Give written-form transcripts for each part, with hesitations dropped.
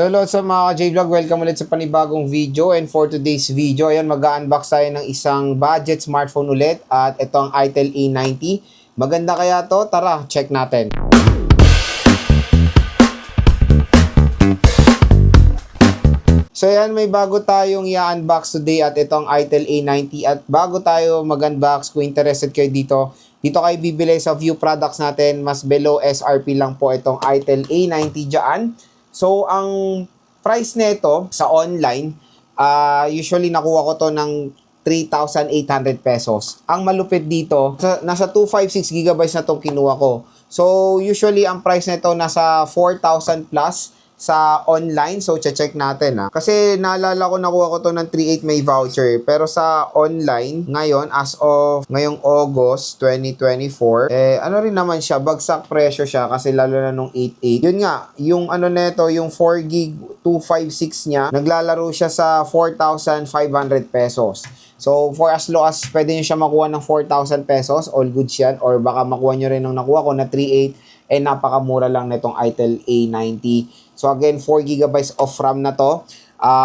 Hello sa mga ka-J-Vlog, welcome ulit sa panibagong video, and for today's video, ayan, mag-unbox tayo ng isang budget smartphone ulit at ito ang Itel A90. Maganda kaya to? Tara, check natin. So ayan, may bago tayong i-unbox today at ito ang Itel A90. At bago tayo mag-unbox, kung interested kayo dito kayo bibili sa view products natin, mas below SRP lang po itong Itel A90 dyan. So, ang price nito sa online, usually nakuha ko to ng 3,800 pesos. Ang malupit dito, nasa 256 GB na itong kinuha ko. So, usually ang price nito nasa 4,000 plus sa online. So, check natin. Kasi naalala ko nakuha ko to ng 3,800 may voucher. Pero sa online, ngayon, as of ngayong August 2024, ano rin naman siya, bagsak presyo siya kasi lalo na nung 8,800. Yun nga, yung ano neto, yung 4GB 256 niya, naglalaro siya sa 4,500 pesos. So, for as low as pwede nyo siya makuha ng 4,000 pesos, all good yan. Or baka makuha nyo rin nung nakuha ko na 3,800, napakamura lang nitong Itel A90. So again, 4GB of RAM na to.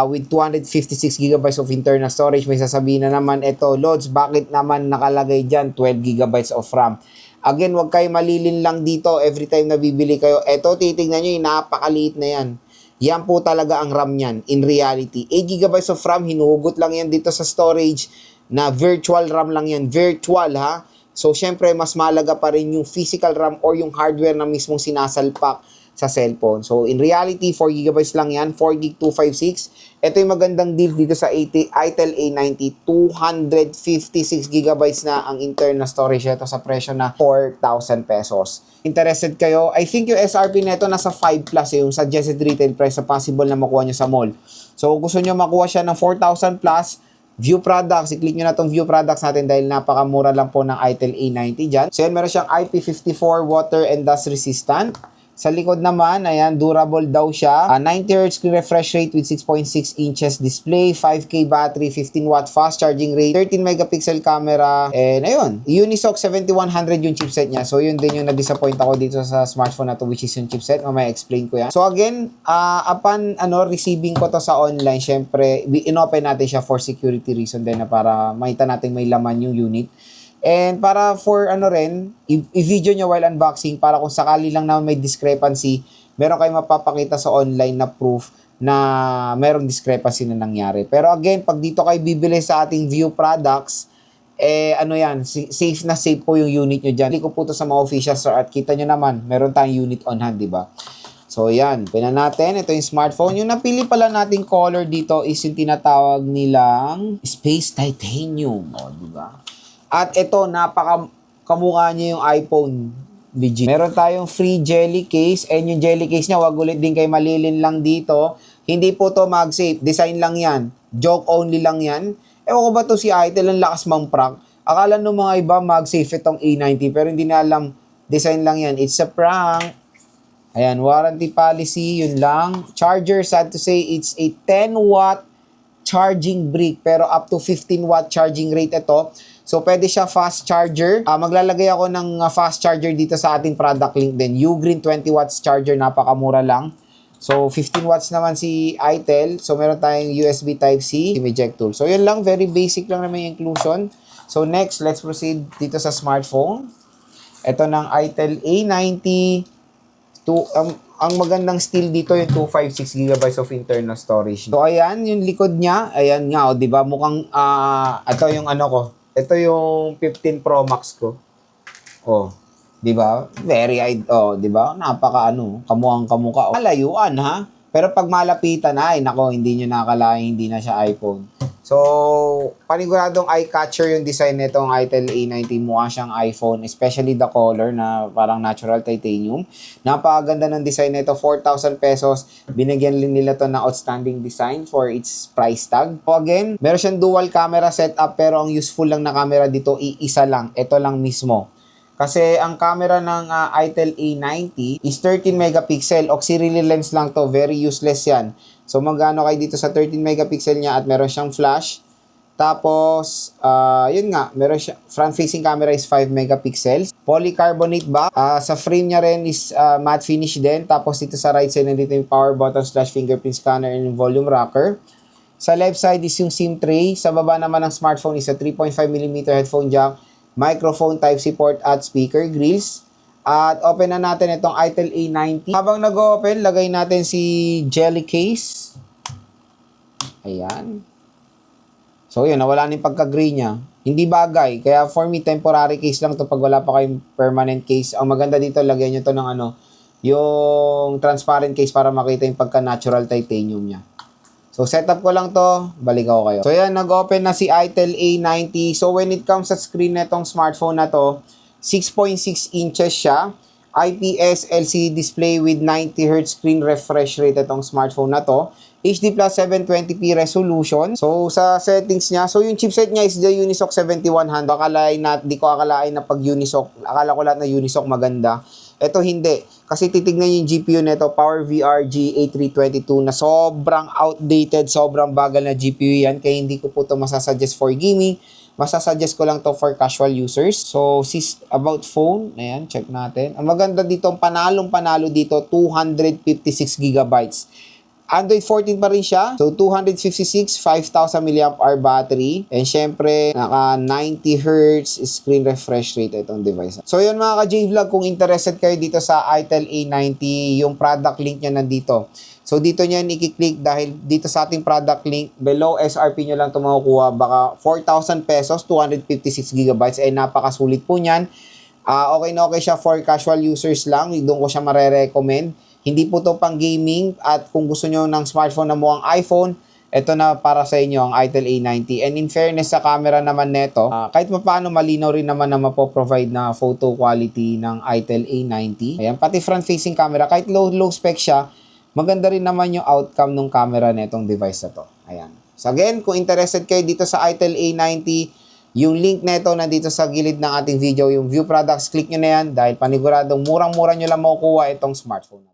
With 256GB of internal storage. May sasabihin na naman, ito, Lods, bakit naman nakalagay dyan 12GB of RAM? Again, wag kayo malilin lang dito every time na bibili kayo. Ito, titignan nyo, napakaliit na yan. Yan po talaga ang RAM niyan, in reality. 8GB of RAM, hinuhugot lang yan dito sa storage na virtual RAM lang yan. Virtual, ha? So, syempre, mas mahalaga pa rin yung physical RAM or yung hardware na mismong sinasalpak sa cellphone. So, in reality, 4GB lang yan. 4GB 256. Ito yung magandang deal dito sa Itel A90. 256GB na ang internal storage ito sa presyo na 4,000 pesos. Interested kayo? I think yung SRP nito nasa 5 plus yung suggested retail price na possible na makuha nyo sa mall. So, gusto nyo makuha siya ng 4,000 plus, view products, i-click nyo na itong view products natin dahil napakamura lang po ng Itel A90 dyan. So, yan, meron siyang IP54 water and dust resistant. Sa likod naman, ayan, durable daw siya. 90Hz screen refresh rate with 6.6 inches display, 5K battery, 15W fast charging rate, 13 megapixel camera, and ayun, Unisoc 7100 yung chipset niya. So, yun din yung na-disappoint ako dito sa smartphone na to, which is yung chipset. Mamaya explain ko yan. So, again, upon receiving ko to sa online, syempre, inopen natin siya for security reason din na para makita natin may laman yung unit. And para for i-video nyo while unboxing, para kung sakali lang naman may discrepancy, meron kayong mapapakita sa online na proof na merong discrepancy na nangyari. Pero again, pag dito kayo bibili sa ating view products, safe na safe po yung unit nyo dyan. Hindi ko po ito sa mga official store at kita nyo naman, meron tayong unit on hand, diba? So yan, pina natin, ito yung smartphone. Yung napili pala nating color dito is yung tinatawag nilang Space Titanium, diba? At ito, kamukha niya yung iPhone BG. Meron tayong free jelly case, and yung jelly case niya, wag ulit din kayo malilin lang dito. Hindi po to MagSafe, design lang yan. Joke only lang yan. Ewan ko ba to si Itel, ang lakas mang prank. Akala nung mga iba MagSafe itong A90, pero hindi na alam, design lang yan. It's a prank. Ayan, warranty policy, yun lang. Charger, sad to say, it's a 10W charging brick, pero up to 15W charging rate ito. So, pwede siya fast charger. Maglalagay ako ng fast charger dito sa ating product link din. Ugreen 20W charger, napakamura lang. So, 15W naman si Itel. So, meron tayong USB Type-C, eject tool. So, yun lang. Very basic lang naman yung inclusion. So, next, let's proceed dito sa smartphone. Ito ng Itel A90. Ang magandang steel dito yung 256GB of internal storage. So, ayan, yung likod niya. Ayan nga, diba? Mukhang, ito yung ito yung 15 Pro Max ko. Di ba? Di ba? Kamukhang kamukha. Malayuan, ha? Pero pag malapitan, hindi nyo nakakalain, hindi na siya iPhone. So, paniguradong eye-catcher yung design nitong Itel A90. Mukha siyang iPhone, especially the color na parang natural titanium. Napakaganda ng design nito, 4,000 pesos. Binigyan din nila to ng outstanding design for its price tag. So again, meron siyang dual camera setup, pero ang useful lang na camera dito, iisa lang. Ito lang mismo. Kasi ang camera ng Itel A90 is 13 megapixel. Auxiliary lens lang to. Very useless yan. So magano kayo dito sa 13 megapixel niya at meron siyang flash. Tapos, yun nga, meron siya, front-facing camera is 5 megapixels. Polycarbonate back. Sa frame niya rin is matte finish din. Tapos dito sa right side, nandito yung power button / fingerprint scanner and yung volume rocker. Sa left side is yung SIM tray. Sa baba naman ng smartphone is a 3.5mm headphone jack, microphone Type-C port at speaker grills. At open na natin itong ITEL A90. Habang nag-open, lagay natin si jelly case. Ayan. So yun, nawala na yung pagka-gray niya. Hindi bagay. Kaya for me, temporary case lang to pag wala pa kayong permanent case. Ang maganda dito, lagyan nyo to ng yung transparent case para makita yung pagka-natural titanium niya. So setup ko lang to, balik ako kayo. So yan, nag-open na si ITEL A90. So when it comes sa screen na itong smartphone na to, 6.6 inches siya. IPS LCD display with 90Hz screen refresh rate itong smartphone na to. HD plus 720p resolution. So, sa settings niya, so yung chipset niya is the Unisoc 7100. Di ko akalain na pag Unisoc, akala ko lahat na Unisoc maganda. Ito hindi. Kasi titignan yung GPU nito, PowerVR G8322 na sobrang outdated, sobrang bagal na GPU yan. Kaya hindi ko po ito masasuggest for gaming. Masasuggest ko lang to for casual users. So, about phone, ayan, check natin. Ang maganda dito, panalo dito, 256 gigabytes. Android 14 pa rin siya. So, 256, 5,000 mAh battery. And syempre, naka 90Hz screen refresh rate itong device. So, yun mga ka-J-Vlog, kung interested kayo dito sa ITEL A90, yung product link niya nandito. So, dito nyo i-click dahil dito sa ating product link, below SRP nyo lang ito makukuha. Baka 4,000 pesos, 256 gigabytes. Eh, napakasulit po niyan. Okay na okay siya for casual users lang. Doon ko siya marerecommend. Hindi po to pang gaming at kung gusto nyo ng smartphone na mukhang iPhone, ito na para sa inyo ang ITEL A90. And in fairness sa camera naman neto, kahit paano malinaw rin naman na mapoprovide na photo quality ng ITEL A90. Ayan, pati front-facing camera, kahit low spec siya, maganda rin naman yung outcome ng camera netong device na to. Ayan. So again, kung interested kayo dito sa ITEL A90, yung link neto nandito sa gilid ng ating video, yung view products, click nyo na yan dahil paniguradong murang-mura nyo lang makukuha itong smartphone.